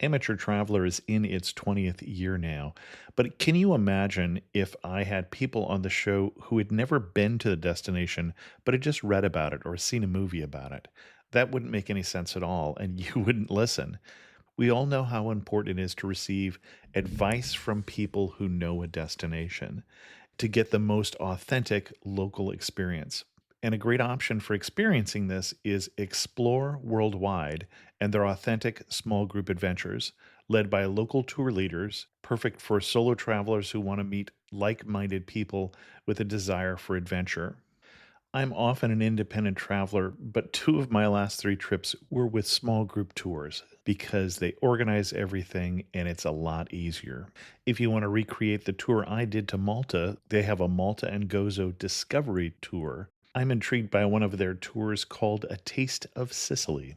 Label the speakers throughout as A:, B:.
A: Amateur Traveler is in its 20th year now, but can you imagine if I had people on the show who had never been to the destination but had just read about it or seen a movie about it? That wouldn't make any sense at all, and you wouldn't listen. We all know how important it is to receive advice from people who know a destination to get the most authentic local experience. And a great option for experiencing this is Explore Worldwide and their authentic small group adventures, led by local tour leaders, perfect for solo travelers who want to meet like minded people with a desire for adventure. I'm often an independent traveler, but two of my last three trips were with small group tours because they organize everything and it's a lot easier. If you want to recreate the tour I did to Malta, they have a Malta and Gozo Discovery Tour. I'm intrigued by one of their tours called A Taste of Sicily.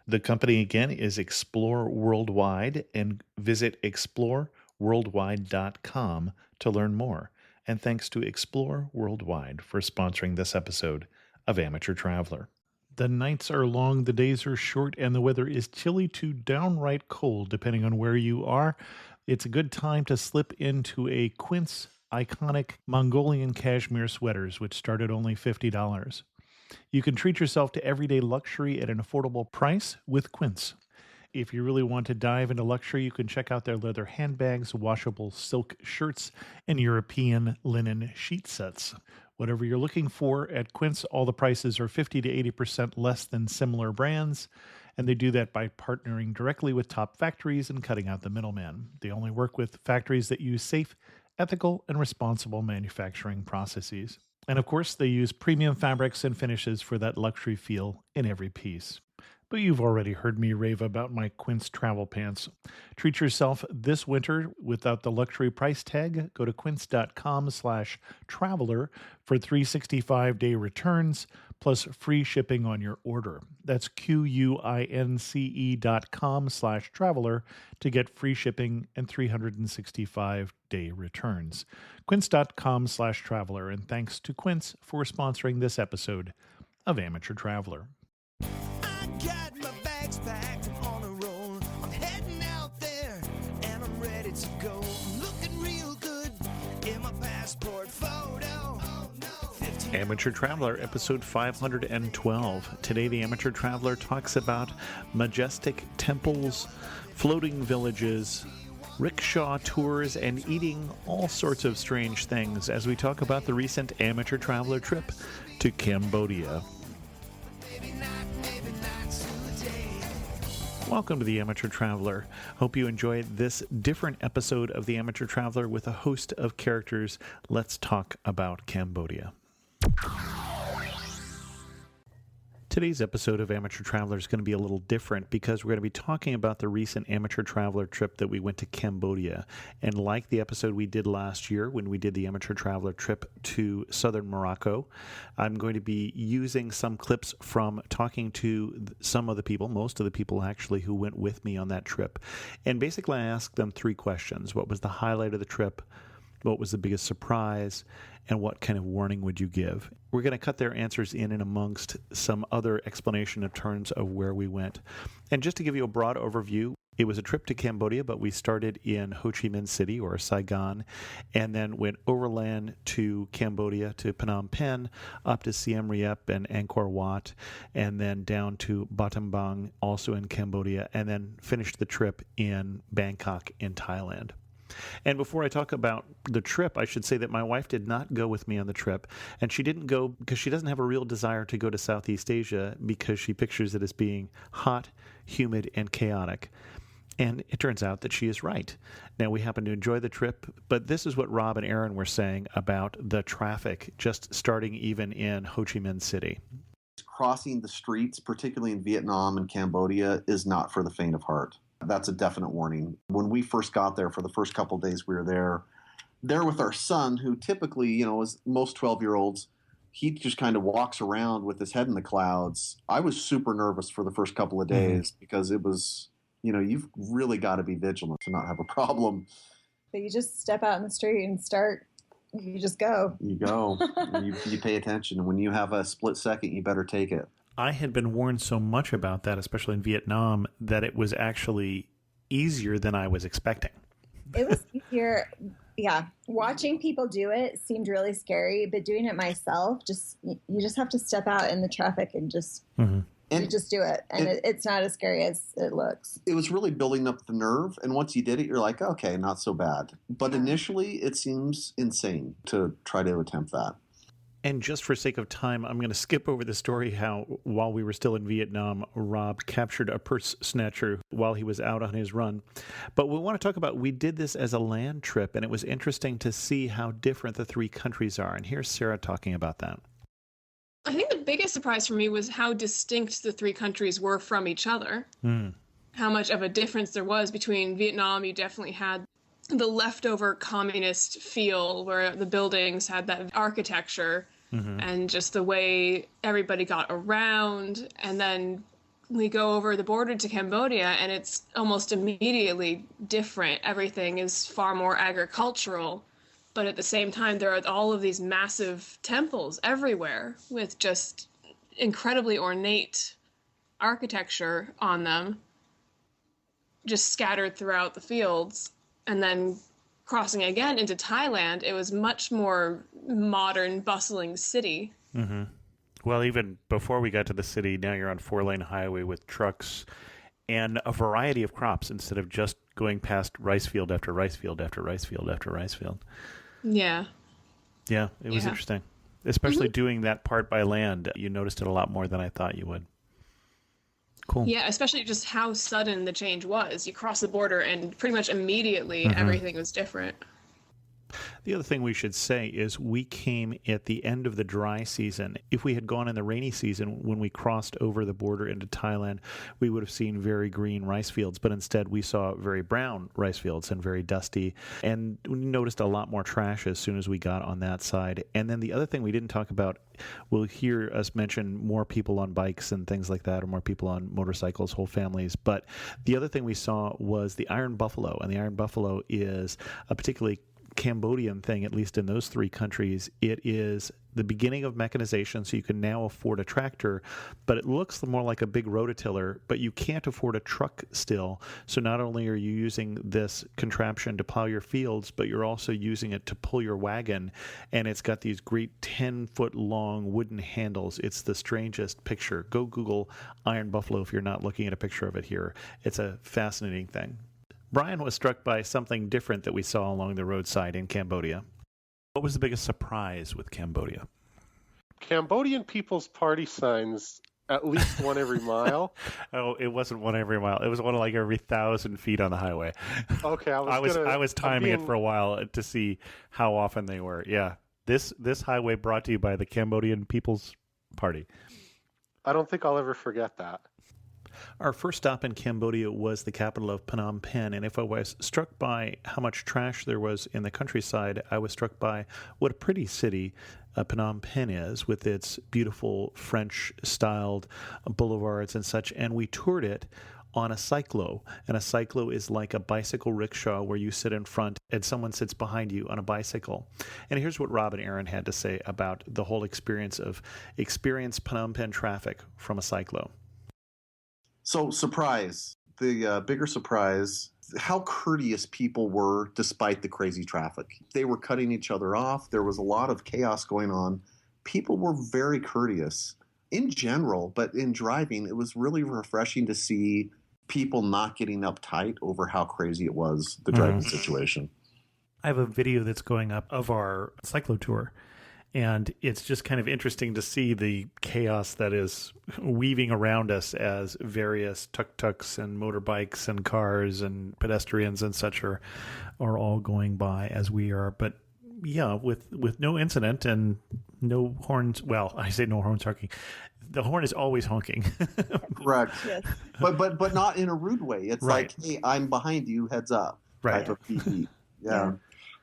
A: The company again is Explore Worldwide, and visit exploreworldwide.com to learn more. And thanks to Explore Worldwide for sponsoring this episode of Amateur Traveler. The nights are long, the days are short, and the weather is chilly to downright cold, depending on where you are. It's a good time to slip into a Quince iconic Mongolian cashmere sweaters, which start at only $50. You can treat yourself to everyday luxury at an affordable price with Quince. If you really want to dive into luxury, you can check out their leather handbags, washable silk shirts, and European linen sheet sets. Whatever you're looking for at Quince, all the prices are 50 to 80% less than similar brands, and they do that by partnering directly with top factories and cutting out the middleman. They only work with factories that use safe, ethical, and responsible manufacturing processes. And of course, they use premium fabrics and finishes for that luxury feel in every piece. But you've already heard me rave about my Quince travel pants. Treat yourself this winter without the luxury price tag. Go to quince.com/traveler for 365-day returns plus free shipping on your order. That's QUINCE.com/traveler to get free shipping and 365-day returns. Quince.com/traveler. And thanks to Quince for sponsoring this episode of Amateur Traveler.
B: Got my bags packed, I'm on a roll. I'm heading out there and I'm ready to go. I'm looking real good in my passport photo. Oh, no.
A: Amateur Traveler, episode 512. Today, the Amateur Traveler talks about majestic temples, floating villages, rickshaw tours, and eating all sorts of strange things as we talk about the recent Amateur Traveler trip to Cambodia. Welcome to the Amateur Traveler. Hope you enjoy this different episode of the Amateur Traveler with a host of characters. Let's talk about Cambodia. Today's episode of Amateur Traveler is going to be a little different because we're going to be talking about the recent Amateur Traveler trip that we went to Cambodia. And like the episode we did last year when we did the Amateur Traveler trip to southern Morocco, I'm going to be using some clips from talking to some of the people, most of the people actually, who went with me on that trip. And basically I asked them three questions. What was the highlight of the trip? What was the biggest surprise? And what kind of warning would you give? We're going to cut their answers in and amongst some other explanation in terms of where we went. And just to give you a broad overview, it was a trip to Cambodia, but we started in Ho Chi Minh City, or Saigon, and then went overland to Cambodia, to Phnom Penh, up to Siem Reap and Angkor Wat, and then down to Battambang, also in Cambodia, and then finished the trip in Bangkok in Thailand. And before I talk about the trip, I should say that my wife did not go with me on the trip, and she didn't go because she doesn't have a real desire to go to Southeast Asia because she pictures it as being hot, humid, and chaotic. And it turns out that she is right. Now, we happen to enjoy the trip, but this is what Rob and Aaron were saying about the traffic just starting even in Ho Chi Minh City.
C: Crossing the streets, particularly in Vietnam and Cambodia, is not for the faint of heart. That's a definite warning. When we first got there, for the first couple of days we were there with our son, who typically, as most 12-year-olds, he just kind of walks around with his head in the clouds. I was super nervous for the first couple of days because it was, you've really got to be vigilant to not have a problem.
D: But you just step out in the street and you just go.
C: You go. you pay attention. When you have a split second, you better take it.
A: I had been warned so much about that, especially in Vietnam, that it was actually easier than I was expecting.
D: It was easier. Yeah. Watching people do it seemed really scary, but doing it myself, you just have to step out in the traffic and just you just do it. And it's not as scary as it looks.
C: It was really building up the nerve. And once you did it, you're like, okay, not so bad. But initially, it seems insane to try to attempt that.
A: And just for sake of time, I'm going to skip over the story how, while we were still in Vietnam, Rob captured a purse snatcher while he was out on his run. But we want to talk about, we did this as a land trip, and it was interesting to see how different the three countries are. And here's Sarah talking about that.
E: I think the biggest surprise for me was how distinct the three countries were from each other. How much of a difference there was between Vietnam. You definitely had the leftover communist feel where the buildings had that architecture and just the way everybody got around. And then we go over the border to Cambodia and it's almost immediately different. Everything is far more agricultural. But at the same time, there are all of these massive temples everywhere with just incredibly ornate architecture on them, just scattered throughout the fields. And then crossing again into Thailand, it was much more modern, bustling city.
A: Well, even before we got to the city, now you're on 4-lane highway with trucks and a variety of crops instead of just going past rice field after rice field after rice field after rice field.
E: Yeah.
A: Yeah, it was interesting. Especially doing that part by land. You noticed it a lot more than I thought you would. Cool.
E: Yeah, especially just how sudden the change was. You cross the border and pretty much immediately everything was different.
A: The other thing we should say is we came at the end of the dry season. If we had gone in the rainy season, when we crossed over the border into Thailand, we would have seen very green rice fields, but instead we saw very brown rice fields and very dusty. And we noticed a lot more trash as soon as we got on that side. And then the other thing we didn't talk about, we'll hear us mention more people on bikes and things like that, or more people on motorcycles, whole families. But the other thing we saw was the iron buffalo, and the iron buffalo is a particularly Cambodian thing, at least in those three countries. It is the beginning of mechanization, so you can now afford a tractor, but it looks more like a big rototiller, but you can't afford a truck still. So not only are you using this contraption to plow your fields, but you're also using it to pull your wagon, and it's got these great 10-foot long wooden handles. It's the strangest picture. Go Google iron buffalo if you're not looking at a picture of it here. It's a fascinating thing. Brian was struck by something different that we saw along the roadside in Cambodia. What was the biggest surprise with Cambodia?
F: Cambodian People's Party signs, at least one every mile.
A: Oh, it wasn't one every mile. It was one like every 1,000 feet on the highway.
F: Okay,
A: I was timing it for a while to see how often they were. Yeah, this highway brought to you by the Cambodian People's Party.
F: I don't think I'll ever forget that.
A: Our first stop in Cambodia was the capital of Phnom Penh, and if I was struck by how much trash there was in the countryside, I was struck by what a pretty city Phnom Penh is, with its beautiful French-styled boulevards and such, and we toured it on a cyclo, and a cyclo is like a bicycle rickshaw where you sit in front and someone sits behind you on a bicycle. And here's what Rob and Aaron had to say about the whole experience Phnom Penh traffic from a cyclo.
C: So, surprise. The bigger surprise, how courteous people were despite the crazy traffic. They were cutting each other off. There was a lot of chaos going on. People were very courteous in general, but in driving, it was really refreshing to see people not getting uptight over how crazy it was, the driving situation.
A: I have a video that's going up of our cyclo tour. And it's just kind of interesting to see the chaos that is weaving around us as various tuk-tuks and motorbikes and cars and pedestrians and such are all going by as we are. But yeah, with no incident and no horns. Well, I say no horns honking. The horn is always honking.
C: Correct.
D: Yes.
C: But not in a rude way. It's
A: right.
C: like, hey, I'm behind you, heads up.
A: Right.
C: Type of beep. Yeah.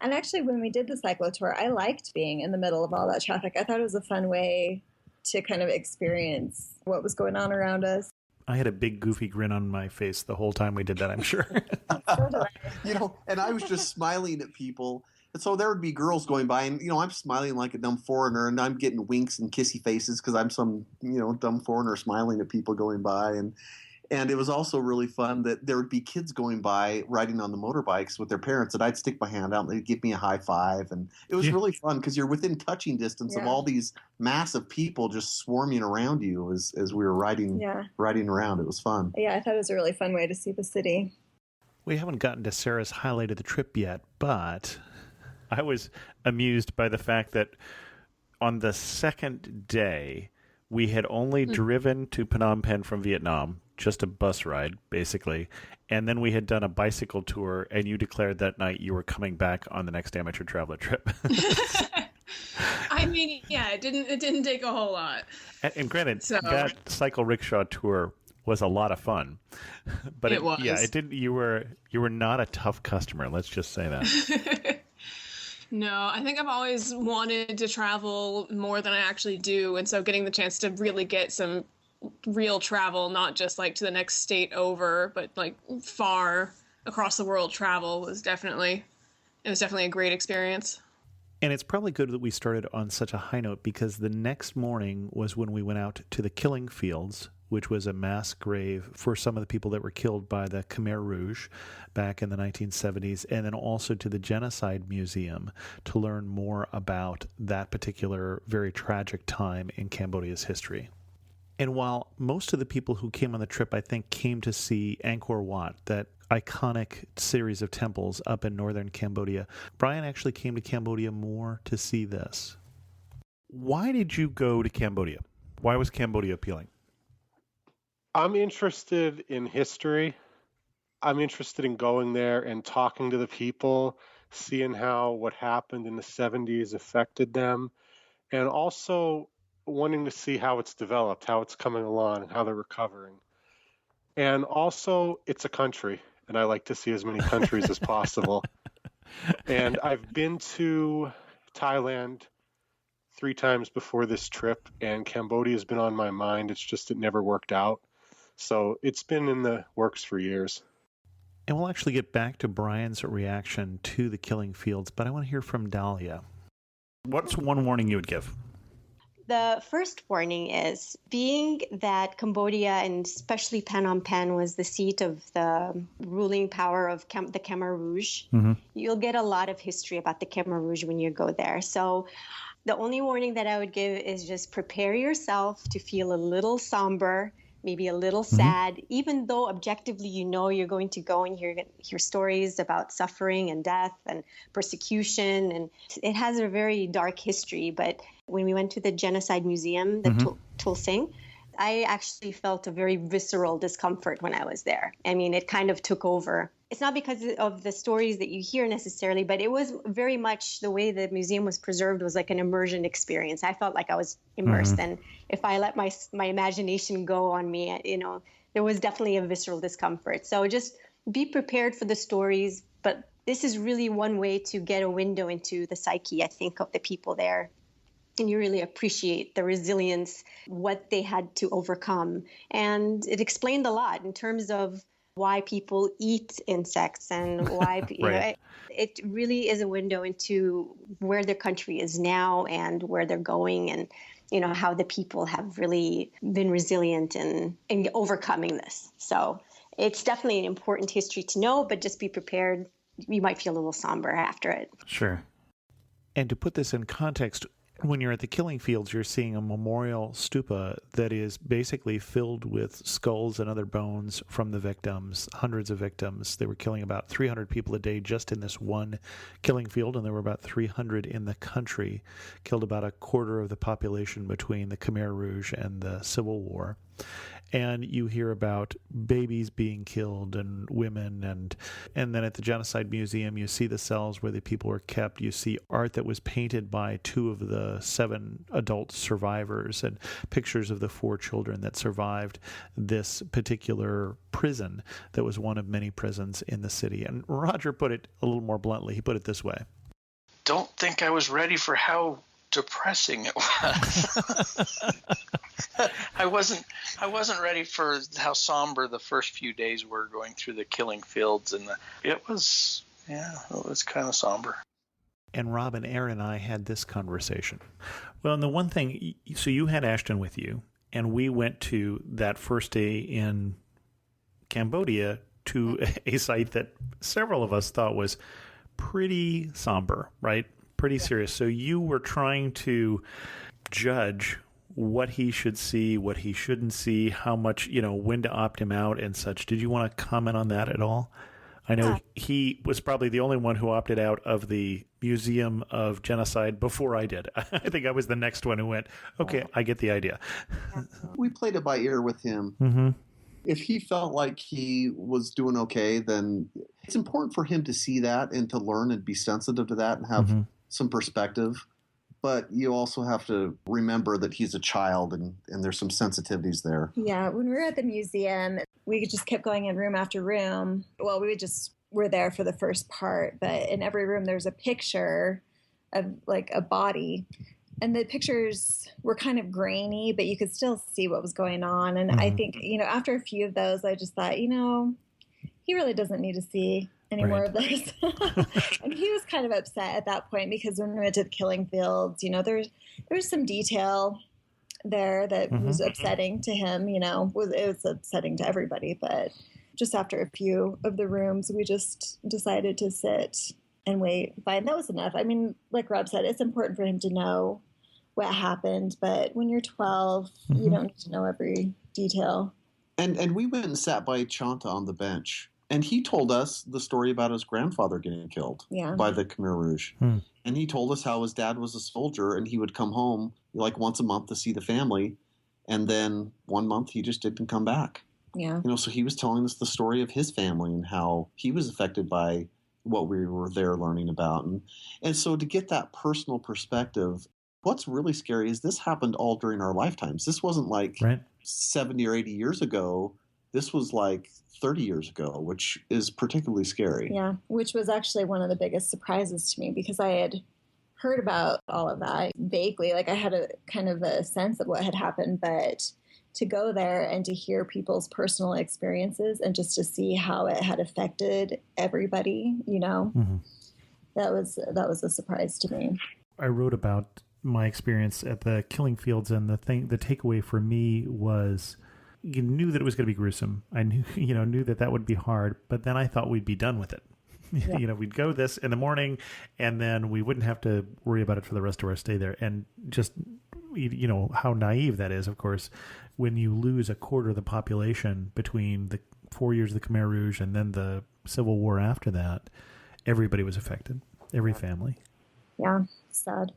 D: And actually, when we did the cyclo tour, I liked being in the middle of all that traffic. I thought it was a fun way to kind of experience what was going on around us.
A: I had a big goofy grin on my face the whole time we did that, I'm sure.
D: So did I.
C: And I was just smiling at people. And so there would be girls going by, and, I'm smiling like a dumb foreigner, and I'm getting winks and kissy faces because I'm some, dumb foreigner smiling at people going by. And And it was also really fun that there would be kids going by riding on the motorbikes with their parents, and I'd stick my hand out and they'd give me a high five. And it was really fun because you're within touching distance of all these massive people just swarming around you as we were riding around. It was fun.
D: Yeah, I thought it was a really fun way to see the city.
A: We haven't gotten to Sarah's highlight of the trip yet, but I was amused by the fact that on the second day, we had only driven to Phnom Penh from Vietnam, just a bus ride, basically, and then we had done a bicycle tour, and you declared that night you were coming back on the next Amateur Traveler trip.
E: I mean, yeah, it didn't take a whole lot.
A: And granted, that cycle rickshaw tour was a lot of fun, but
E: it was.
A: Yeah, it didn't. You were not a tough customer. Let's just say that.
E: No, I think I've always wanted to travel more than I actually do, and so getting the chance to really get some real travel, not just like to the next state over, but like far across the world travel was definitely a great experience.
A: And it's probably good that we started on such a high note, because the next morning was when we went out to the killing fields, which was a mass grave for some of the people that were killed by the Khmer Rouge back in the 1970s, and then also to the Genocide Museum to learn more about that particular very tragic time in Cambodia's history. And while most of the people who came on the trip, I think, came to see Angkor Wat, that iconic series of temples up in northern Cambodia, Brian actually came to Cambodia more to see this. Why did you go to Cambodia? Why was Cambodia appealing?
F: I'm interested in history. I'm interested in going there and talking to the people, seeing how what happened in the 70s affected them, and also wanting to see how it's developed, how it's coming along, and how they're recovering. And also, it's a country, and I like to see as many countries as possible. And I've been to Thailand 3 times before this trip, and Cambodia has been on my mind. It's just it never worked out. So it's been in the works for years.
A: And we'll actually get back to Brian's reaction to the killing fields, but I want to hear from Dahlia. What's one warning you would give?
G: The first warning is, being that Cambodia, and especially Phnom Penh, was the seat of the ruling power of the Khmer Rouge, you'll get a lot of history about the Khmer Rouge when you go there. So the only warning that I would give is just prepare yourself to feel a little somber, maybe a little sad, even though objectively you're going to go and hear stories about suffering and death and persecution. And it has a very dark history. But when we went to the Genocide Museum, the Tulsing, I actually felt a very visceral discomfort when I was there. I mean, it kind of took over. It's not because of the stories that you hear necessarily, but it was very much the way the museum was preserved was like an immersion experience. I felt like I was immersed. And if I let my imagination go on me, there was definitely a visceral discomfort. So just be prepared for the stories. But this is really one way to get a window into the psyche, I think, of the people there. And you really appreciate the resilience, what they had to overcome. And it explained a lot in terms of why people eat insects and why, it really is a window into where their country is now and where they're going, and, how the people have really been resilient in overcoming this. So it's definitely an important history to know, but just be prepared. You might feel a little somber after it.
A: Sure. And to put this in context, when you're at the killing fields, you're seeing a memorial stupa that is basically filled with skulls and other bones from the victims, hundreds of victims. They were killing about 300 people a day just in this one killing field, and there were about 300 in the country, killed about a quarter of the population between the Khmer Rouge and the Civil War. And you hear about babies being killed and women, and then at the Genocide Museum, you see the cells where the people were kept. You see art that was painted by 2 of the 7 adult survivors, and pictures of the 4 children that survived this particular prison that was one of many prisons in the city. And Roger put it a little more bluntly. He put it this way.
H: Don't think I was ready for how depressing it was. I wasn't ready for how somber the first few days were going through the killing fields, and it was kind of somber.
A: And Rob and Aaron and I had this conversation. Well, and the one thing, so you had Ashton with you, and we went to that first day in Cambodia to a site that several of us thought was pretty somber, right? Pretty serious. So you were trying to judge what he should see, what he shouldn't see, how much, when to opt him out and such. Did you want to comment on that at all? I know he was probably the only one who opted out of the Museum of Genocide before I did. I think I was the next one who went, okay, I get the idea.
C: We played it by ear with him.
A: Mm-hmm.
C: If he felt like he was doing okay, then it's important for him to see that and to learn and be sensitive to that and have some perspective. But you also have to remember that he's a child and there's some sensitivities there.
D: Yeah, when we were at the museum, we just kept going in room after room. Well, were there for the first part, but in every room there's a picture of like a body. And the pictures were kind of grainy, but you could still see what was going on. And I think, after a few of those, I just thought, he really doesn't need to see any more of this. And he was kind of upset at that point because when we went to the killing fields, there was some detail there that was upsetting to him, it was upsetting to everybody. But just after a few of the rooms, we just decided to sit and wait. Fine, that was enough. I mean, like Rob said, it's important for him to know what happened. But when you're 12, you don't need to know every detail.
C: And we went and sat by Chanta on the bench. And he told us the story about his grandfather getting killed by the Khmer Rouge. And he told us how his dad was a soldier and he would come home like once a month to see the family. And then one month he just didn't come back.
D: Yeah.
C: So he was telling us the story of his family and how he was affected by what we were there learning about. And so to get that personal perspective, what's really scary is this happened all during our lifetimes. This wasn't like 70 or 80 years ago. This was like 30 years ago, which is particularly scary.
D: Yeah, which was actually one of the biggest surprises to me because I had heard about all of that vaguely. Like I had a kind of a sense of what had happened, but to go there and to hear people's personal experiences and just to see how it had affected everybody, that was a surprise to me.
A: I wrote about my experience at the killing fields, and the takeaway for me was you knew that it was going to be gruesome. I knew that would be hard, but then I thought we'd be done with it. Yeah. We'd go this in the morning and then we wouldn't have to worry about it for the rest of our stay there. And just, how naive that is, of course, when you lose a quarter of the population between the 4 years of the Khmer Rouge and then the Civil War after that, everybody was affected, every family.
D: Yeah, sad.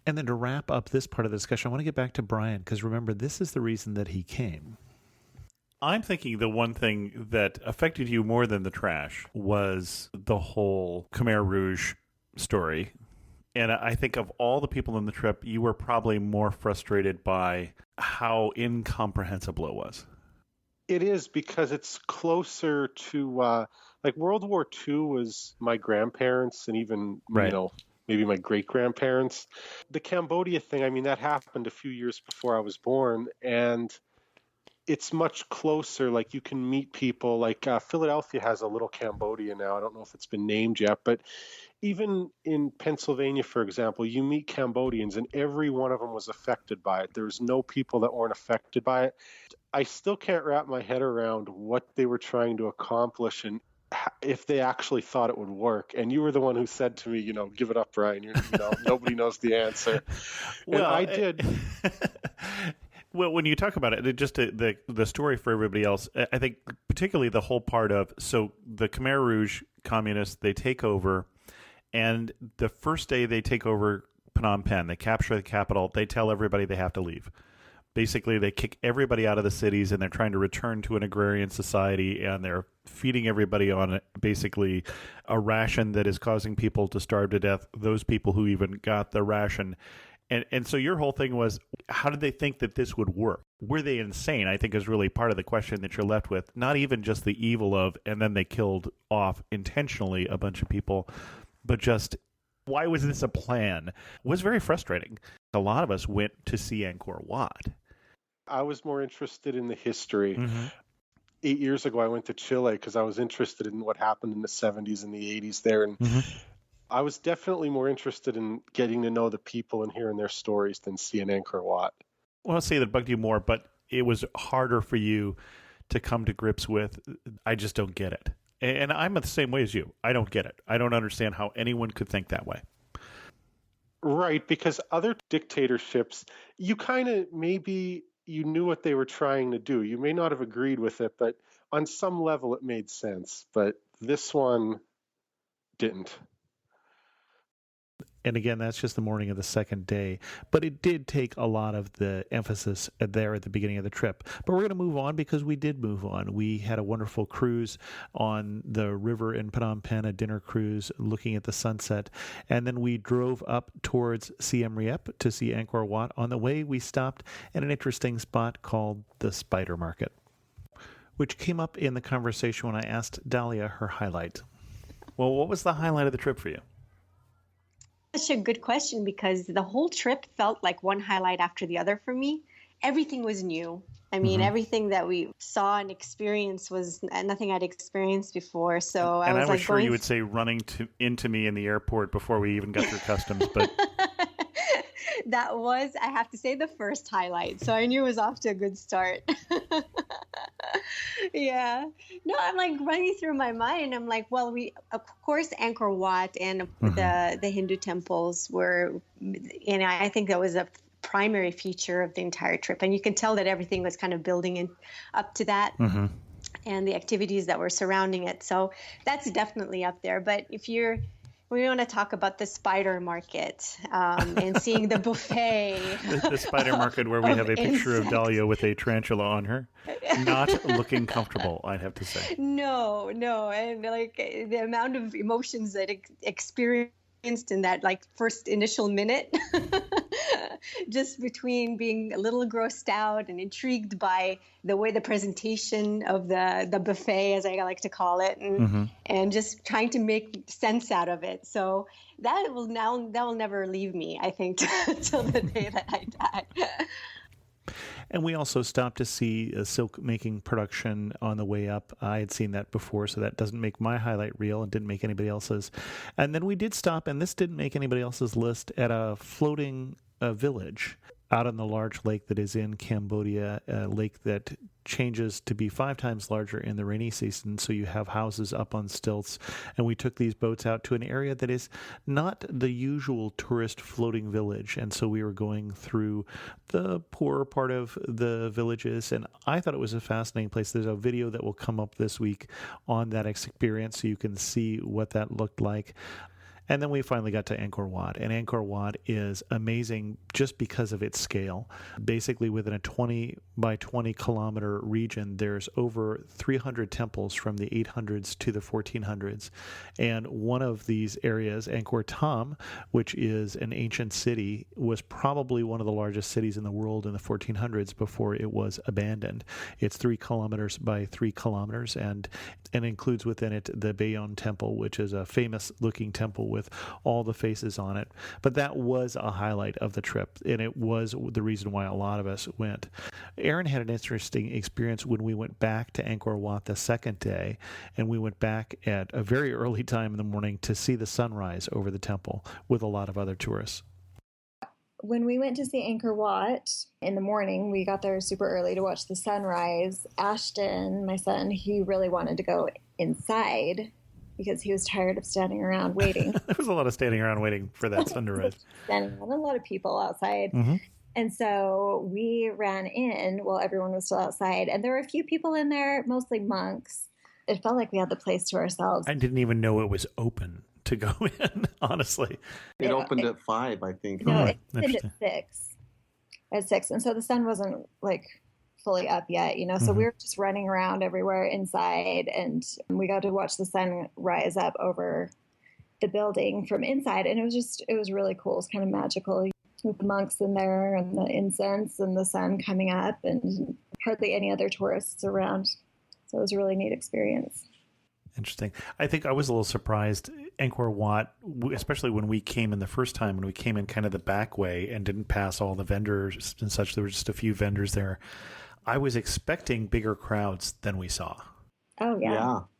A: And then to wrap up this part of the discussion, I want to get back to Brian, because remember, this is the reason that he came. I'm thinking the one thing that affected you more than the trash was the whole Khmer Rouge story. And I think of all the people in the trip, you were probably more frustrated by how incomprehensible it was.
F: It is, because it's closer to, like World War II was my grandparents and even, maybe my great-grandparents. The Cambodia thing, that happened a few years before I was born, and it's much closer. Like, you can meet people. Like, Philadelphia has a little Cambodia now. I don't know if it's been named yet, but even in Pennsylvania, for example, you meet Cambodians, and every one of them was affected by it. There was no people that weren't affected by it. I still can't wrap my head around what they were trying to accomplish and if they actually thought it would work. And you were the one who said to me, give it up, Brian. Nobody knows the answer. Well, I did.
A: Well, when you talk about it, just the story for everybody else, I think particularly the whole part of, so the Khmer Rouge communists, they take over, and the first day they take over Phnom Penh, they capture the capital, they tell everybody they have to leave. Basically, they kick everybody out of the cities, and they're trying to return to an agrarian society, and they're feeding everybody on basically a ration that is causing people to starve to death, those people who even got the ration. And so your whole thing was, how did they think that this would work? Were they insane? I think is really part of the question that you're left with. Not even just the evil of, and then they killed off intentionally a bunch of people, but just, why was this a plan? It was very frustrating. A lot of us went to see Angkor Wat.
F: I was more interested in the history.
A: Mm-hmm.
F: 8 years ago, I went to Chile because I was interested in what happened in the 70s and the 80s there. And I was definitely more interested in getting to know the people and hearing their stories than seeing Angkor Wat.
A: Well, I'll say that bugged you more, but it was harder for you to come to grips with. I just don't get it. And I'm the same way as you. I don't get it. I don't understand how anyone could think that way.
F: Right, because other dictatorships, you kind of maybe you knew what they were trying to do. You may not have agreed with it, but on some level it made sense. But this one didn't.
A: And again, that's just the morning of the second day. But it did take a lot of the emphasis there at the beginning of the trip. But we're going to move on because we did move on. We had a wonderful cruise on the river in Phnom Penh, a dinner cruise looking at the sunset. And then we drove up towards Siem Reap to see Angkor Wat. On the way, we stopped at an interesting spot called the Spider Market, which came up in the conversation when I asked Dahlia her highlight. Well, what was the highlight of the trip for you?
G: Such a good question, because the whole trip felt like one highlight after the other for me. Everything was new. I mean, everything that we saw and experienced was nothing I'd experienced before. So I was
A: sure you would say running into me in the airport before we even got through customs, but
G: that was, I have to say, the first highlight. So I knew it was off to a good start. Yeah. No, I'm like running through my mind. I'm like, well, of course, Angkor Wat and the Hindu temples were, I think that was a primary feature of the entire trip. And you can tell that everything was kind of building up to that. And the activities that were surrounding it. So that's definitely up there. But we want to talk about the spider market and seeing the buffet.
A: The spider market where we have a picture of Dahlia with a tarantula on her. Not looking comfortable, I'd have to say.
G: No. And like the amount of emotions that experienced in that like first initial minute, just between being a little grossed out and intrigued by the way the presentation of the buffet, as I like to call it, and just trying to make sense out of it. So that will never leave me, I think, till the day that I die.
A: And we also stopped to see a silk making production on the way up. I had seen that before, so that doesn't make my highlight reel and didn't make anybody else's. And then we did stop, and this didn't make anybody else's list, at a floating village out on the large lake that is in Cambodia, a lake that changes to be 5 times larger in the rainy season. So you have houses up on stilts. And we took these boats out to an area that is not the usual tourist floating village. And so we were going through the poorer part of the villages. And I thought it was a fascinating place. There's a video that will come up this week on that experience, so you can see what that looked like. And then we finally got to Angkor Wat. And Angkor Wat is amazing just because of its scale. Basically, within a 20 by 20 kilometer region, there's over 300 temples from the 800s to the 1400s. And one of these areas, Angkor Thom, which is an ancient city, was probably one of the largest cities in the world in the 1400s before it was abandoned. It's 3 kilometers by 3 kilometers and includes within it the Bayon Temple, which is a famous looking temple with all the faces on it. But that was a highlight of the trip, and it was the reason why a lot of us went. Aaron had an interesting experience when we went back to Angkor Wat the second day, and we went back at a very early time in the morning to see the sunrise over the temple with a lot of other tourists.
D: When we went to see Angkor Wat in the morning, we got there super early to watch the sunrise. Ashton, my son, he really wanted to go inside because he was tired of standing around waiting.
A: There was a lot of standing around waiting for that sunrise.
D: And a lot of people outside. And so we ran in while everyone was still outside. And there were a few people in there, mostly monks. It felt like we had the place to ourselves.
A: I didn't even know it was open to go in, honestly.
C: It opened at 5, I think.
D: No, it opened at 6. At 6. And so the sun wasn't like fully up yet, so we were just running around everywhere inside, and we got to watch the sun rise up over the building from inside, and it was really cool. It's kind of magical with the monks in there and the incense and the sun coming up, and hardly any other tourists around. So it was a really neat experience.
A: Interesting. I think I was a little surprised. Angkor Wat, especially when we came in the first time, when we came in kind of the back way and didn't pass all the vendors and such, there were just a few vendors there. I was expecting bigger crowds than we saw.
D: Oh,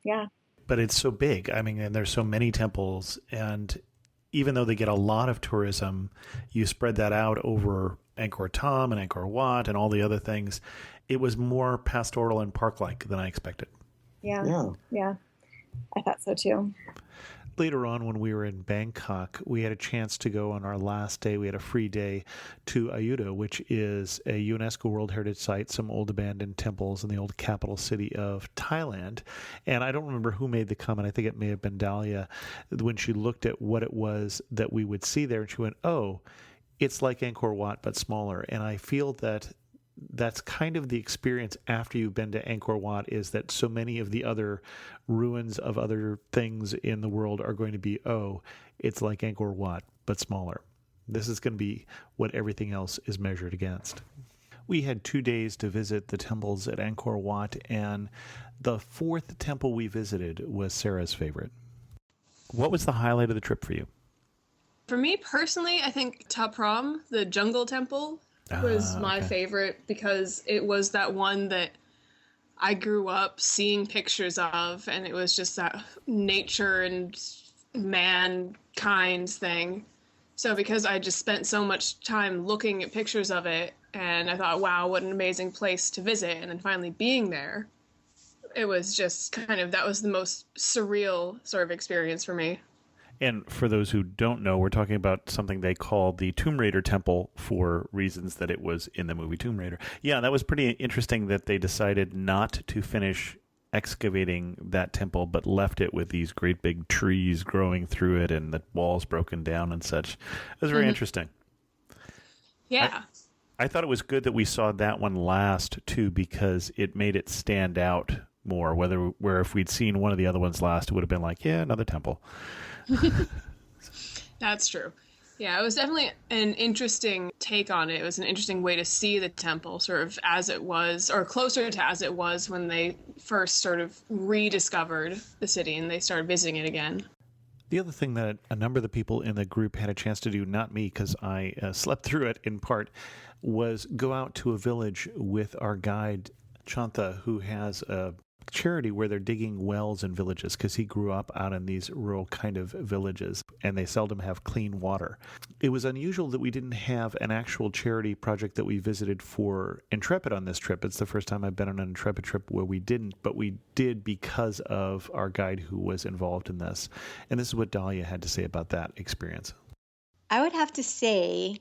D: yeah.
A: But it's so big. I mean, and there's so many temples. And even though they get a lot of tourism, you spread that out over Angkor Thom and Angkor Wat and all the other things. It was more pastoral and park-like than I expected.
D: Yeah. I thought so too.
A: Later on, when we were in Bangkok, we had a chance to go on our last day. We had a free day to Ayutthaya, which is a UNESCO World Heritage Site, some old abandoned temples in the old capital city of Thailand. And I don't remember who made the comment. I think it may have been Dahlia, when she looked at what it was that we would see there. And she went, oh, it's like Angkor Wat, but smaller. And I feel that that's kind of the experience after you've been to Angkor Wat, is that so many of the other ruins of other things in the world are going to be, oh, it's like Angkor Wat, but smaller. This is going to be what everything else is measured against. We had 2 days to visit the temples at Angkor Wat, and the fourth temple we visited was Sarah's favorite. What was the highlight of the trip for you?
E: For me personally, I think Ta Prohm, the jungle temple, was my favorite, because it was that one that I grew up seeing pictures of, and it was just that nature and mankind thing. So because I just spent so much time looking at pictures of it, and I thought, wow, what an amazing place to visit, and then finally being there, it was just kind of, that was the most surreal sort of experience for me.
A: And for those who don't know, we're talking about something they call the Tomb Raider Temple for reasons that it was in the movie Tomb Raider. Yeah, that was pretty interesting that they decided not to finish excavating that temple, but left it with these great big trees growing through it and the walls broken down and such. It was very interesting.
E: Yeah.
A: I thought it was good that we saw that one last, too, because it made it stand out more, where if we'd seen one of the other ones last, it would have been like, yeah, another temple.
E: That's true. Yeah, it was definitely an interesting take on it. It was an interesting way to see the temple sort of as it was, or closer to as it was when they first sort of rediscovered the city and they started visiting it again.
A: The other thing that a number of the people in the group had a chance to do, not me because I slept through it in part, was go out to a village with our guide, Chanta, who has a charity where they're digging wells in villages, because he grew up out in these rural kind of villages and they seldom have clean water. It was unusual that we didn't have an actual charity project that we visited for Intrepid on this trip. It's the first time I've been on an Intrepid trip where we didn't, but we did because of our guide who was involved in this. And this is what Dahlia had to say about that experience.
G: I would have to say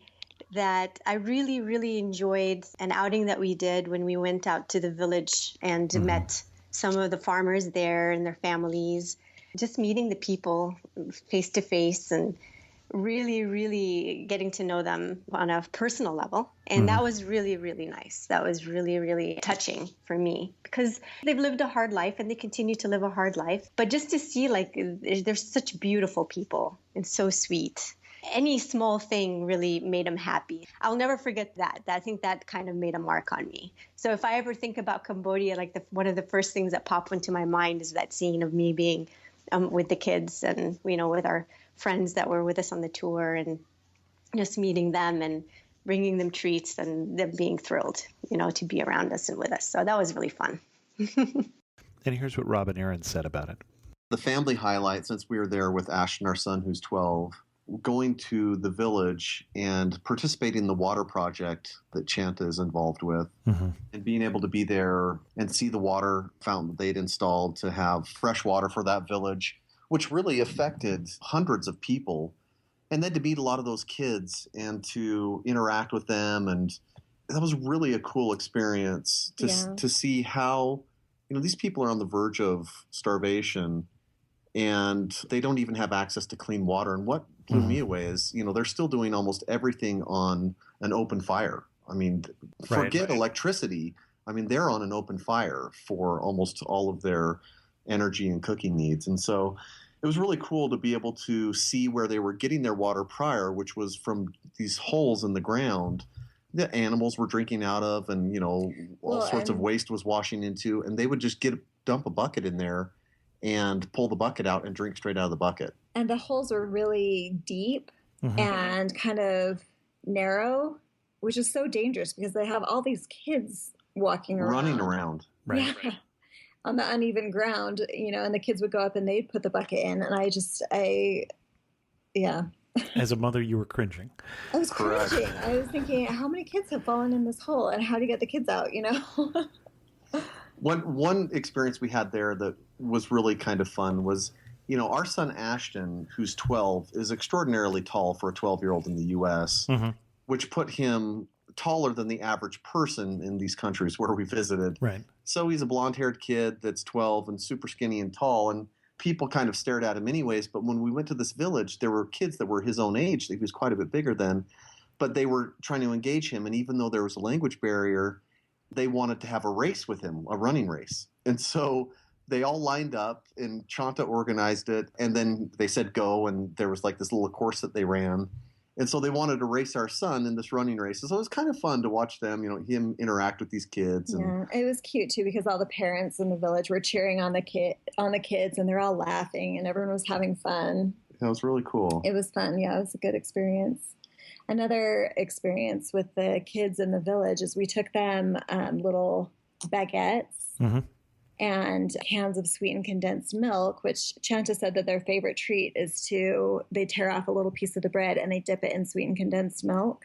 G: that I really, really enjoyed an outing that we did when we went out to the village and met some of the farmers there and their families, just meeting the people face to face and really, really getting to know them on a personal level. And that was really, really nice. That was really, really touching for me, because they've lived a hard life and they continue to live a hard life. But just to see, like, they're such beautiful people and so sweet. Any small thing really made them happy. I'll never forget that. I think that kind of made a mark on me. So if I ever think about Cambodia, like one of the first things that pop into my mind is that scene of me being with the kids and, with our friends that were with us on the tour, and just meeting them and bringing them treats and them being thrilled, to be around us and with us. So that was really fun.
A: And here's what Robin Aaron said about it.
C: The family highlight, since we were there with Ashton, our son, who's 12, going to the village and participating in the water project that Chanta is involved with, and being able to be there and see the water fountain they'd installed to have fresh water for that village, which really affected hundreds of people. And then to meet a lot of those kids and to interact with them. And that was really a cool experience to see how, these people are on the verge of starvation and they don't even have access to clean water. And what blew me away is, they're still doing almost everything on an open fire. I mean, forget electricity. I mean, they're on an open fire for almost all of their energy and cooking needs. And so it was really cool to be able to see where they were getting their water prior, which was from these holes in the ground that animals were drinking out of, and, all sorts of waste was washing into. And they would just dump a bucket in there and pull the bucket out and drink straight out of the bucket.
D: And the holes were really deep and kind of narrow, which is so dangerous because they have all these kids walking around.
C: Running around.
A: Right.
D: Yeah. On the uneven ground, and the kids would go up and they'd put the bucket in. And
A: As a mother, you were cringing.
D: I was
C: Correct.
D: cringing. I was thinking, how many kids have fallen in this hole, and how do you get the kids out? You know.
C: One experience we had there that was really kind of fun was, our son Ashton, who's 12, is extraordinarily tall for a 12-year-old in the U.S., which put him taller than the average person in these countries where we visited.
A: Right.
C: So he's a blonde-haired kid that's 12 and super skinny and tall, and people kind of stared at him anyways. But when we went to this village, there were kids that were his own age. He was quite a bit bigger then, but they were trying to engage him. And even though there was a language barrier, they wanted to have a race with him, a running race. And so they all lined up, and Chanta organized it. And then they said go, and there was like this little course that they ran. And so they wanted to race our son in this running race. And so it was kind of fun to watch them, him interact with these kids. And
D: Yeah, it was cute too because all the parents in the village were cheering on the kids, and they're all laughing, and everyone was having fun.
C: that was really cool.
D: It was fun. Yeah, it was a good experience. Another experience with the kids in the village is we took them little baguettes and cans of sweetened condensed milk, which Chanta said that their favorite treat is they tear off a little piece of the bread and they dip it in sweetened condensed milk.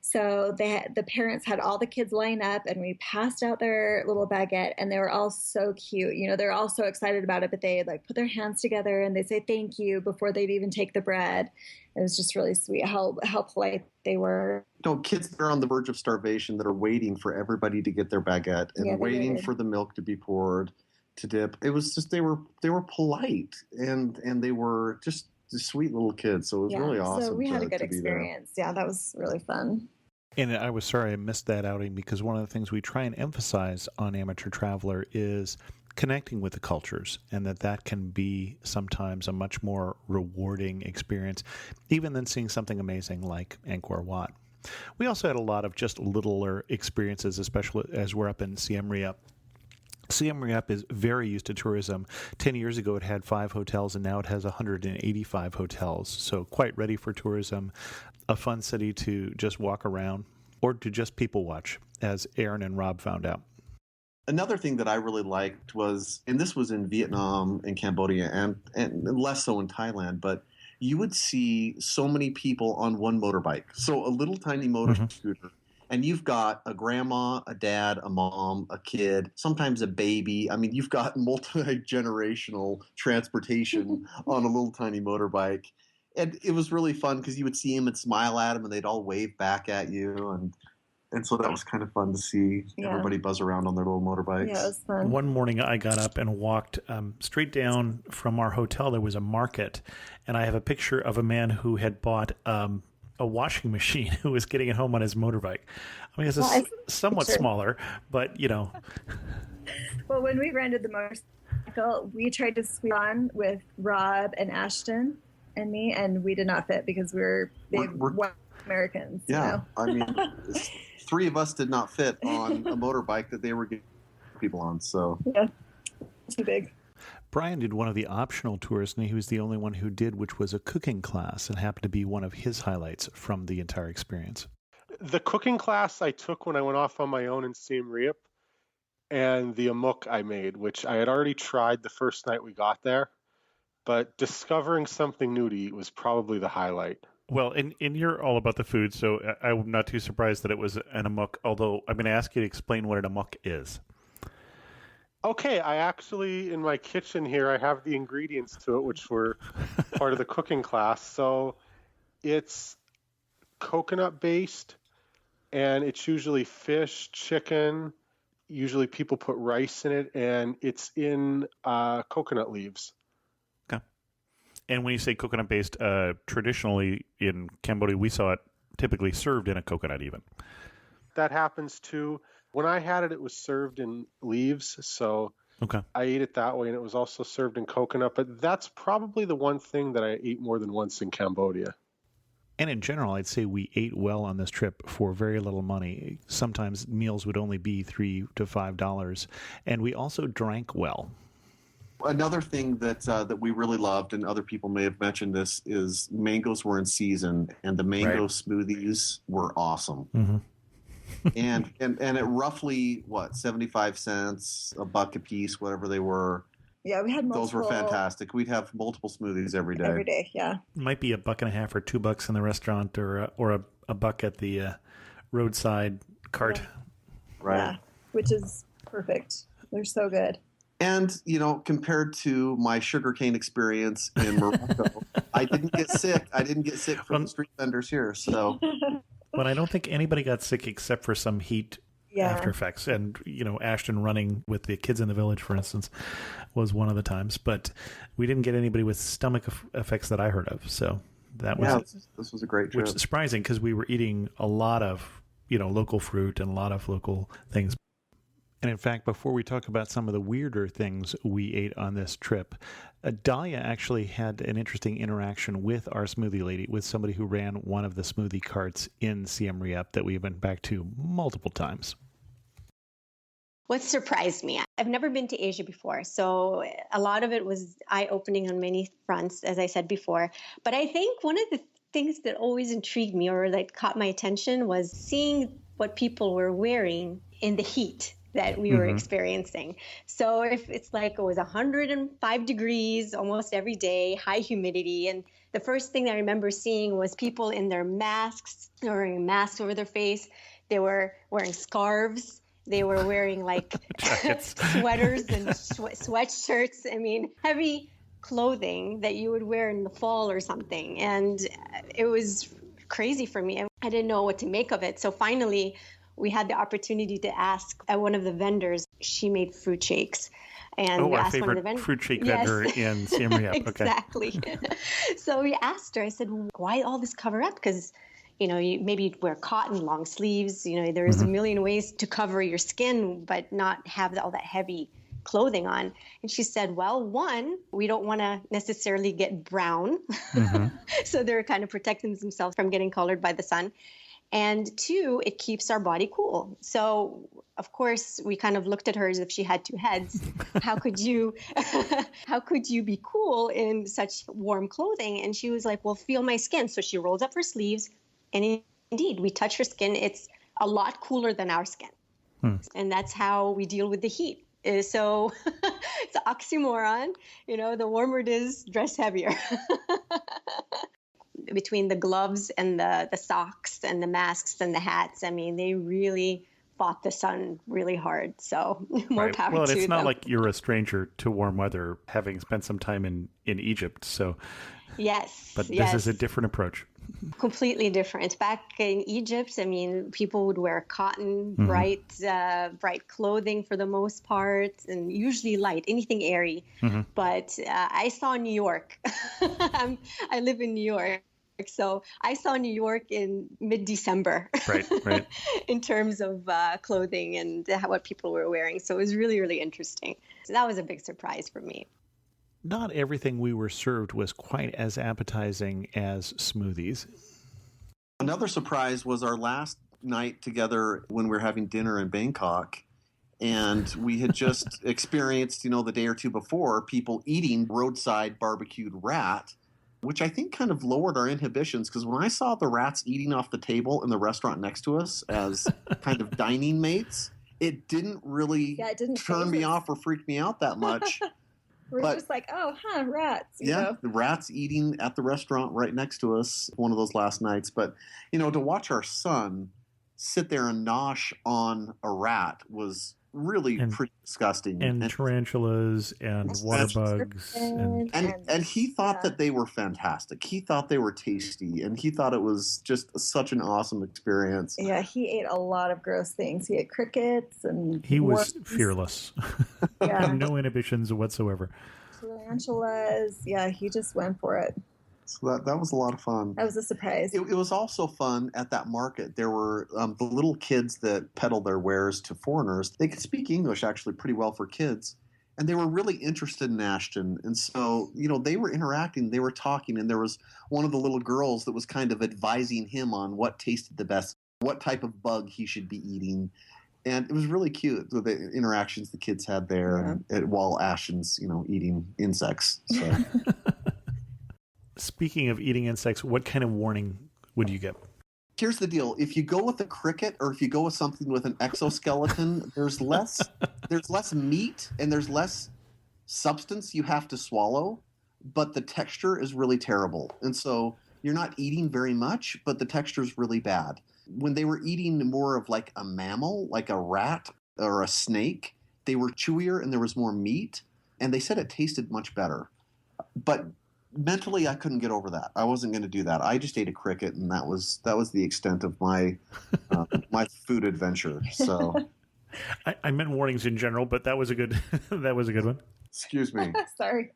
D: So the parents had all the kids line up, and we passed out their little baguette, and they were all so cute. They're all so excited about it, but they put their hands together and they say thank you before they'd even take the bread. It was just really sweet how polite they were.
C: Kids that are on the verge of starvation that are waiting for everybody to get their baguette and waiting for the milk to be poured to dip. It was just they were polite and they were just sweet little kids. So it was really awesome.
D: So we had a good experience. Yeah, that was really fun.
A: And I was sorry I missed that outing because one of the things we try and emphasize on Amateur Traveler is connecting with the cultures, and that can be sometimes a much more rewarding experience, even than seeing something amazing like Angkor Wat. We also had a lot of just littler experiences, especially as we're up in Siem Reap. Siem Reap is very used to tourism. 10 years ago, it had 5 hotels, and now it has 185 hotels. So quite ready for tourism. A fun city to just walk around or to just people watch, as Aaron and Rob found out.
C: Another thing that I really liked was, and this was in Vietnam and Cambodia and less so in Thailand, but you would see so many people on one motorbike. So a little tiny motor scooter. And you've got a grandma, a dad, a mom, a kid, sometimes a baby. I mean, you've got multi-generational transportation on a little tiny motorbike. And it was really fun because you would see them and smile at them, and they'd all wave back at you. And so that was kind of fun to see everybody buzz around on their little motorbikes.
D: Yeah, it was fun.
A: One morning I got up and walked straight down from our hotel. There was a market, and I have a picture of a man who had bought a washing machine who was getting it home on his motorbike. I mean, it's somewhat smaller, but
D: Well, when we rented the motorcycle, we tried to squeeze on with Rob and Ashton and me, and we did not fit because we're big white Americans.
C: Yeah, I mean, 3 of us did not fit on a motorbike that they were getting people on. So
D: yeah, too big.
A: Brian did one of the optional tours, and he was the only one who did, which was a cooking class, and happened to be one of his highlights from the entire experience.
F: The cooking class I took when I went off on my own in Siem Reap, and the amok I made, which I had already tried the first night we got there, but discovering something new to eat was probably the highlight.
A: Well, and you're all about the food, so I'm not too surprised that it was an amok, although I'm going to ask you to explain what an amok is.
F: Okay, I actually, in my kitchen here, I have the ingredients to it, which were part of the cooking class. So it's coconut-based, and it's usually fish, chicken. Usually people put rice in it, and it's in coconut leaves.
A: Okay. And when you say coconut-based, traditionally in Cambodia, we saw it typically served in a coconut even.
F: That happens too. When I had it, it was served in leaves, so
A: okay.
F: I ate it that way, and it was also served in coconut. But that's probably the one thing that I ate more than once in Cambodia.
A: And in general, I'd say we ate well on this trip for very little money. Sometimes meals would only be $3 to $5, and we also drank well.
C: Another thing that we really loved, and other people may have mentioned this, is mangoes were in season, and the mango smoothies were awesome.
A: Mm-hmm.
C: and at roughly 75 cents, $1 a piece, whatever they were,
D: Yeah, we had multiple.
C: Those were fantastic. We'd have multiple smoothies every day.
D: Every day, yeah.
A: Might be $1.50 or $2 in the restaurant, or a buck at the roadside cart.
D: Yeah.
C: Right.
D: Yeah, which is perfect. They're so good.
C: And, compared to my sugarcane experience in Morocco, I didn't get sick. I didn't get sick from the street vendors here. So,
A: but I don't think anybody got sick except for some heat after effects. And, Ashton running with the kids in the village, for instance, was one of the times. But we didn't get anybody with stomach effects that I heard of. So that was
C: this was a great trip.
A: Which is surprising because we were eating a lot of, local fruit and a lot of local things. And in fact, before we talk about some of the weirder things we ate on this trip, Dahlia actually had an interesting interaction with our smoothie lady, with somebody who ran one of the smoothie carts in Siem Reap that we went back to multiple times.
G: What surprised me? I've never been to Asia before, so a lot of it was eye-opening on many fronts, as I said before. But I think one of the things that always intrigued me or that caught my attention was seeing what people were wearing in the heat that we were experiencing. So if it's like it was 105 degrees almost every day, high humidity, and the first thing I remember seeing was people in their masks, wearing masks over their face. They were wearing scarves. They were wearing like sweaters and sweatshirts. I mean, heavy clothing that you would wear in the fall or something. And it was crazy for me. I didn't know what to make of it. So finally, we had the opportunity to ask one of the vendors. She made fruit shakes. And we
A: our
G: asked
A: favorite
G: one of the vendors.
A: fruit shake vendor in Siem Reap. Okay.
G: Exactly. So we asked her, I said, why all this cover up? Because, maybe you'd wear cotton, long sleeves. There's a million ways to cover your skin, but not have all that heavy clothing on. And she said, well, one, we don't want to necessarily get brown. So they're kind of protecting themselves from getting colored by the sun. And two, it keeps our body cool. So, of course, we kind of looked at her as if she had two heads. How could you be cool in such warm clothing? And she was like, well, feel my skin. So she rolls up her sleeves. And indeed, we touch her skin. It's a lot cooler than our skin. And that's how we deal with the heat. So it's an oxymoron. The warmer it is, dress heavier. Between the gloves and the socks and the masks and the hats, I mean, they really fought the sun really hard. So more power to them.
A: Well, it's not like you're a stranger to warm weather, having spent some time in Egypt. So
G: yes,
A: but this is a different approach.
G: Completely different. Back in Egypt, I mean, people would wear cotton, bright clothing for the most part, and usually light, anything airy. But I saw New York. I live in New York. So I saw New York in mid-December,
A: right.
G: in terms of clothing and what people were wearing. So it was really, really interesting. So that was a big surprise for me.
A: Not everything we were served was quite as appetizing as smoothies.
C: Another surprise was our last night together when we were having dinner in Bangkok. And we had just experienced, the day or two before, people eating roadside barbecued rat, which I think kind of lowered our inhibitions, because when I saw the rats eating off the table in the restaurant next to us as kind of dining mates, it didn't really turn me off or freak me out that much.
D: We're just like, rats.
C: The rats eating at the restaurant right next to us one of those last nights. But, to watch our son sit there and nosh on a rat was really pretty disgusting.
A: And tarantulas and water bugs.
C: And he thought that they were fantastic. He thought they were tasty, and he thought it was just such an awesome experience.
D: Yeah, he ate a lot of gross things. He ate crickets and
A: he was fearless.
D: Yeah.
A: No inhibitions whatsoever.
D: Tarantulas. Yeah, he just went for it.
C: So that was a lot of fun.
D: That was a surprise.
C: It was also fun at that market. There were the little kids that peddle their wares to foreigners. They could speak English actually pretty well for kids. And they were really interested in Ashton. And so, they were interacting, they were talking. And there was one of the little girls that was kind of advising him on what tasted the best, what type of bug he should be eating. And it was really cute, the interactions the kids had there while Ashton's, eating insects. So.
A: Speaking of eating insects, what kind of warning would you get?
C: Here's the deal. If you go with a cricket or if you go with something with an exoskeleton, there's less meat and there's less substance you have to swallow, but the texture is really terrible. And so you're not eating very much, but the texture is really bad. When they were eating more of like a mammal, like a rat or a snake, they were chewier and there was more meat. And they said it tasted much better. But mentally, I couldn't get over that. I wasn't going to do that. I just ate a cricket, and that was the extent of my my food adventure. So
A: I meant warnings in general, but that was a good that was a good one.
C: Excuse me.
D: Sorry.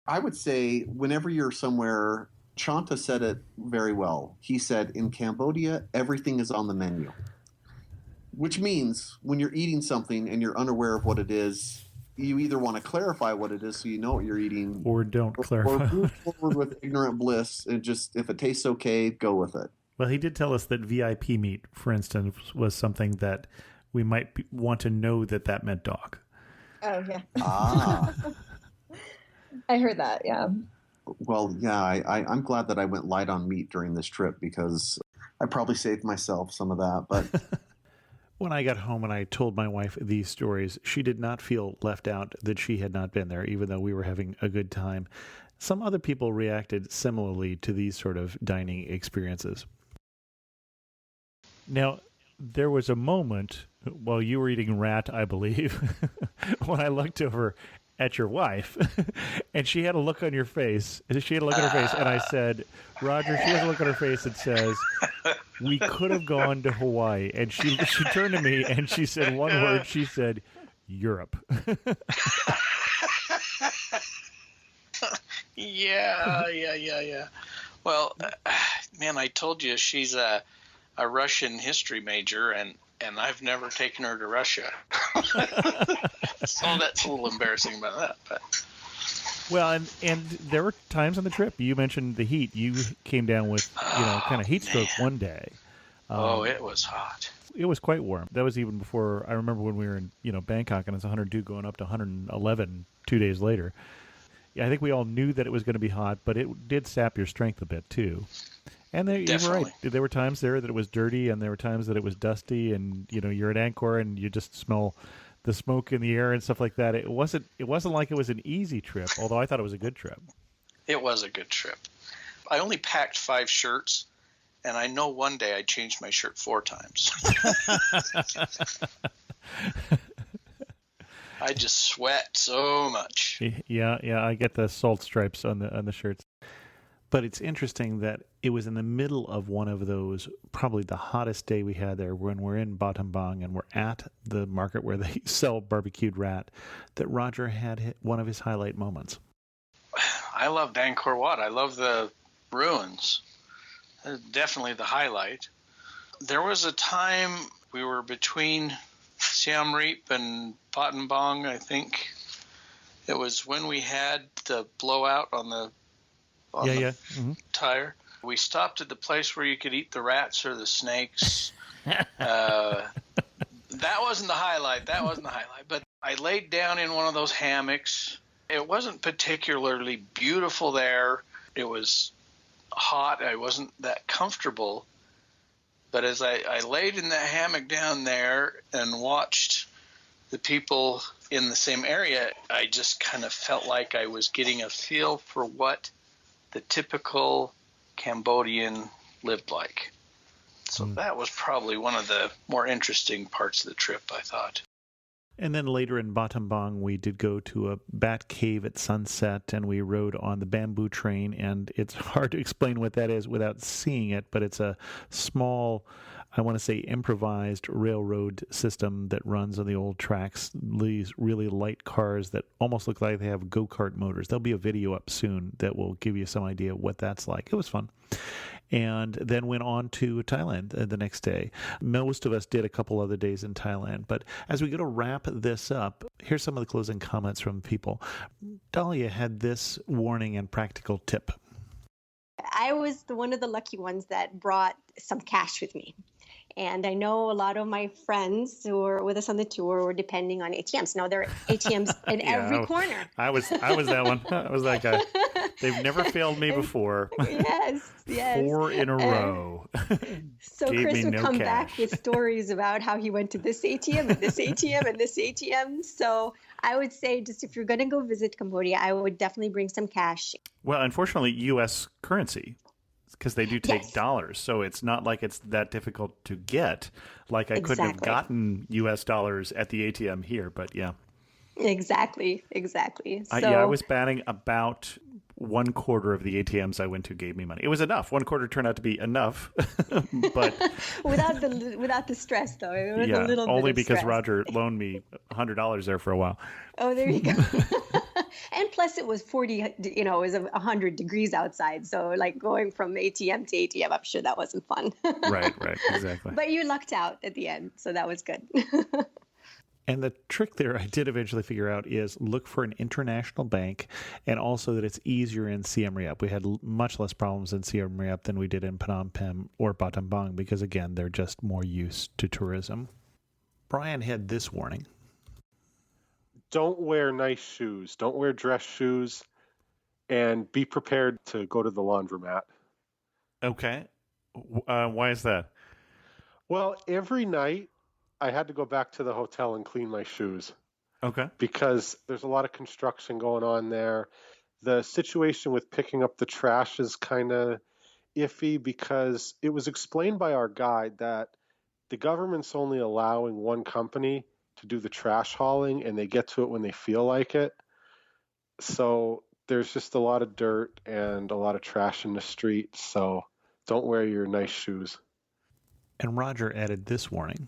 C: I would say whenever you're somewhere, Chanta said it very well. He said, in Cambodia, everything is on the menu. Which means when you're eating something and you're unaware of what it is, you either want to clarify what it is so you know what you're eating,
A: or don't clarify.
C: Or move forward with ignorant bliss and just, if it tastes okay, go with it.
A: Well, he did tell us that VIP meat, for instance, was something that we might want to know that meant dog.
D: Oh, yeah.
C: Ah.
D: I heard that, yeah.
C: Well, yeah, I'm glad that I went light on meat during this trip because I probably saved myself some of that. But
A: when I got home and I told my wife these stories, she did not feel left out that she had not been there, even though we were having a good time. Some other people reacted similarly to these sort of dining experiences. Now, there was a moment while you were eating rat, I believe, when I looked over at your wife, and she had a look on your face. She had a look on her face, and I said, Roger, she has a look on her face that says, we could have gone to Hawaii. And she turned to me, and she said one word. She said, Europe.
H: Yeah. Well, man, I told you she's a Russian history major, and I've never taken her to Russia. So that's a little embarrassing about that. But
A: well, and there were times on the trip, you mentioned the heat. You came down with, kind of heat stroke one day.
H: It was hot.
A: It was quite warm. That was even before, I remember when we were in, Bangkok, and it's 102 going up to 111 2 days later. Yeah, I think we all knew that it was going to be hot, but it did sap your strength a bit too. And you were right. There were times there that it was dirty, and there were times that it was dusty, and you're at Angkor and you just smell the smoke in the air and stuff like that. It wasn't like it was an easy trip, although I thought it was a good trip.
H: It was a good trip. I only packed 5 shirts, and I know one day I changed my shirt 4 times. I just sweat so much.
A: Yeah, I get the salt stripes on the shirts. But it's interesting that it was in the middle of one of those, probably the hottest day we had there, when we're in Battambang and we're at the market where they sell barbecued rat, that Roger had one of his highlight moments.
H: I loved Angkor Wat. I love the ruins. Definitely the highlight. There was a time we were between Siem Reap and Battambang, I think. It was when we had the blowout on the tire. We stopped at the place where you could eat the rats or the snakes. That wasn't the highlight. But I laid down in one of those hammocks. It wasn't particularly beautiful there. It was hot. I wasn't that comfortable. But as I laid in that hammock down there and watched the people in the same area, I just kind of felt like I was getting a feel for what the typical Cambodian lived like. So that was probably one of the more interesting parts of the trip, I thought.
A: And then later in Battambang, we did go to a bat cave at sunset, and we rode on the bamboo train, and it's hard to explain what that is without seeing it, but it's a small, I want to say, improvised railroad system that runs on the old tracks, these really light cars that almost look like they have go-kart motors. There'll be a video up soon that will give you some idea of what that's like. It was fun. And then went on to Thailand the next day. Most of us did a couple other days in Thailand. But as we go to wrap this up, here's some of the closing comments from people. Dahlia had this warning and practical tip.
G: I was one of the lucky ones that brought some cash with me. And I know a lot of my friends who were with us on the tour were depending on ATMs. Now there are ATMs in every corner.
A: I was that one. I was that guy. They've never failed me before.
G: Yes.
A: 4 in a row.
G: So
A: Gave
G: Chris
A: me
G: would
A: no
G: come
A: cash.
G: back with stories about how he went to this ATM and this ATM and this ATM. So I would say, just if you're going to go visit Cambodia, I would definitely bring some cash.
A: Well, unfortunately, U.S. currency, because they do take
G: Yes.
A: dollars. So it's not like it's that difficult to get. Like I couldn't have
G: Exactly.
A: gotten U.S. dollars at the ATM here, but yeah.
G: Exactly. So,
A: I was batting about 1/4 of the ATMs I went to gave me money. It was enough. 1/4 turned out to be enough, but
G: without the stress, though. It was a little
A: only
G: bit of
A: because
G: stress.
A: Roger loaned me $100 there for a while.
G: Oh, there you go. And plus it was 40, it was 100 degrees outside. So like going from ATM to ATM, I'm sure that wasn't fun.
A: Right, exactly.
G: But you lucked out at the end. So that was good.
A: And the trick there I did eventually figure out is look for an international bank, and also that it's easier in Siem Reap. We had much less problems in Siem Reap than we did in Phnom Penh or Battambang because, again, they're just more used to tourism. Brian had this warning.
F: Don't wear nice shoes. Don't wear dress shoes, and be prepared to go to the laundromat.
A: Okay. Why is that?
F: Well, every night I had to go back to the hotel and clean my shoes
A: Okay.
F: because there's a lot of construction going on there. The situation with picking up the trash is kind of iffy because it was explained by our guide that the government's only allowing one company to do the trash hauling, and they get to it when they feel like it. So there's just a lot of dirt and a lot of trash in the street. So don't wear your nice shoes.
A: And Roger added this warning.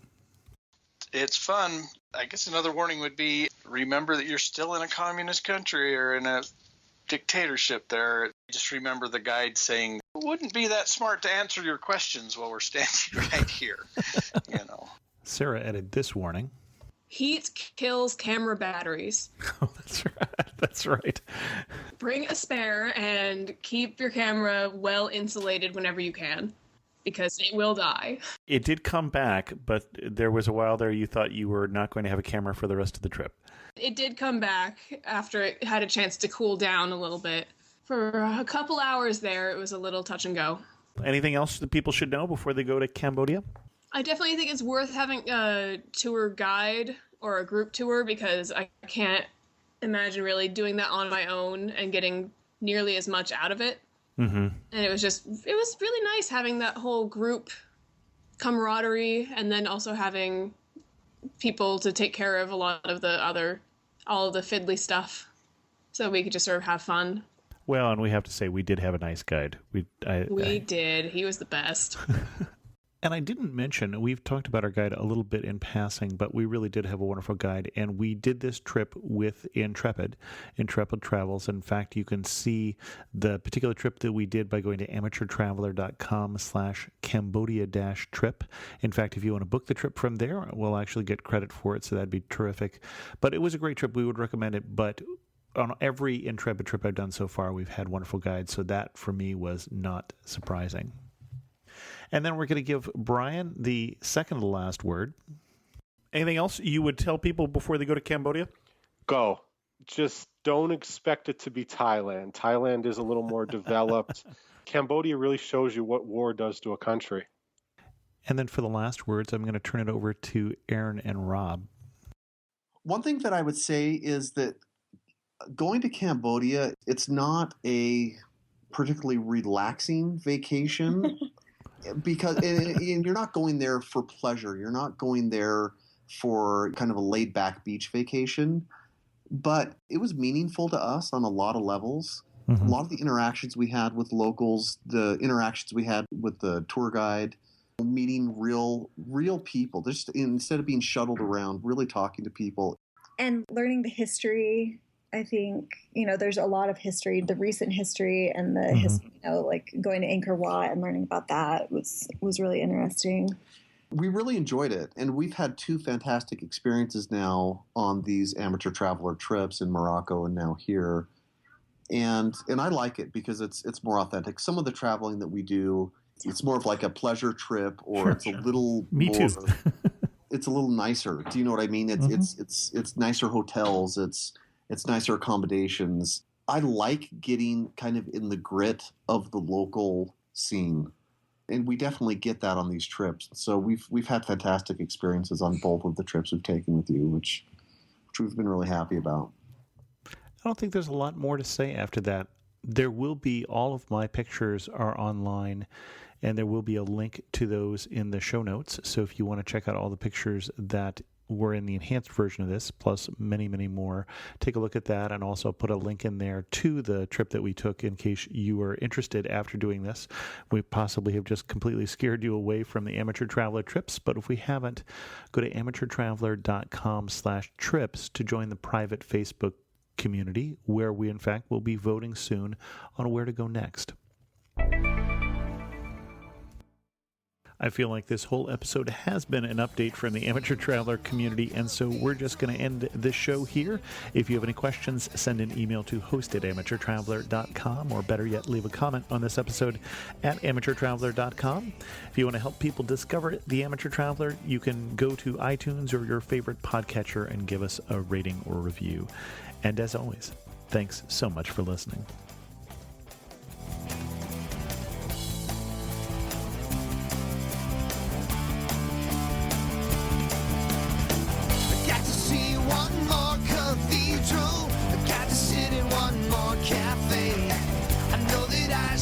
H: It's fun. I guess another warning would be remember that you're still in a communist country or in a dictatorship there. Just remember the guide saying, it wouldn't be that smart to answer your questions while we're standing right here.
A: Sarah added this warning.
E: Heat kills camera batteries.
A: Oh, that's right. That's right.
E: Bring a spare and keep your camera well insulated whenever you can, because it will die.
A: It did come back, but there was a while there you thought you were not going to have a camera for the rest of the trip.
E: It did come back after it had a chance to cool down a little bit. For a couple hours there, it was a little touch and go.
A: Anything else that people should know before they go to Cambodia?
E: I definitely think it's worth having a tour guide or a group tour, because I can't imagine really doing that on my own and getting nearly as much out of it.
A: Mm-hmm.
E: And it was really nice having that whole group camaraderie, and then also having people to take care of a lot of all of the fiddly stuff, so we could just sort of have fun.
A: Well, and we have to say we did have a nice guide. We
E: did. He was the best.
A: And I didn't mention, we've talked about our guide a little bit in passing, but we really did have a wonderful guide. And we did this trip with Intrepid Travels. In fact, you can see the particular trip that we did by going to amateurtraveler.com/Cambodia-trip. In fact, if you want to book the trip from there, we'll actually get credit for it. So that'd be terrific. But it was a great trip. We would recommend it. But on every Intrepid trip I've done so far, we've had wonderful guides. So that for me was not surprising. And then we're going to give Brian the second to last word. Anything else you would tell people before they go to Cambodia?
F: Go. Just don't expect it to be Thailand. Thailand is a little more developed. Cambodia really shows you what war does to a country.
A: And then for the last words, I'm going to turn it over to Aaron and Rob.
C: One thing that I would say is that going to Cambodia, it's not a particularly relaxing vacation. Because and you're not going there for pleasure. You're not going there for kind of a laid-back beach vacation. But it was meaningful to us on a lot of levels. Mm-hmm. A lot of the interactions we had with locals, the interactions we had with the tour guide, meeting real people. Just instead of being shuttled around, really talking to people.
D: And learning the history. I think, there's a lot of history, the recent history and the history, like going to Angkor Wat and learning about that was really interesting.
C: We really enjoyed it. And we've had 2 fantastic experiences now on these amateur traveler trips in Morocco and now here. And I like it because it's more authentic. Some of the traveling that we do, it's more of like a pleasure trip, or
A: Sure,
C: it's a little
A: Me
C: more,
A: too.
C: it's a little nicer. Do you know what I mean? It's nicer hotels. It's nicer accommodations. I like getting kind of in the grit of the local scene, and we definitely get that on these trips. So we've had fantastic experiences on both of the trips we've taken with you, which we've been really happy about.
A: I don't think there's a lot more to say after that. There will be, all of my pictures are online, and there will be a link to those in the show notes. So if you want to check out all the pictures that were in the enhanced version of this, plus many, many more, take a look at that, and also put a link in there to the trip that we took in case you were interested after doing this. We possibly have just completely scared you away from the Amateur Traveler trips, but if we haven't, go to amateurtraveler.com/trips to join the private Facebook community, where we in fact will be voting soon on where to go next. I feel like this whole episode has been an update from the Amateur Traveler community, and so we're just going to end this show here. If you have any questions, send an email to host@amateurtraveler.com, or better yet, leave a comment on this episode at amateurtraveler.com. If you want to help people discover the Amateur Traveler, you can go to iTunes or your favorite podcatcher and give us a rating or review. And as always, thanks so much for listening.
B: I got to see one more cathedral. I got to sit in one more cafe. I know that I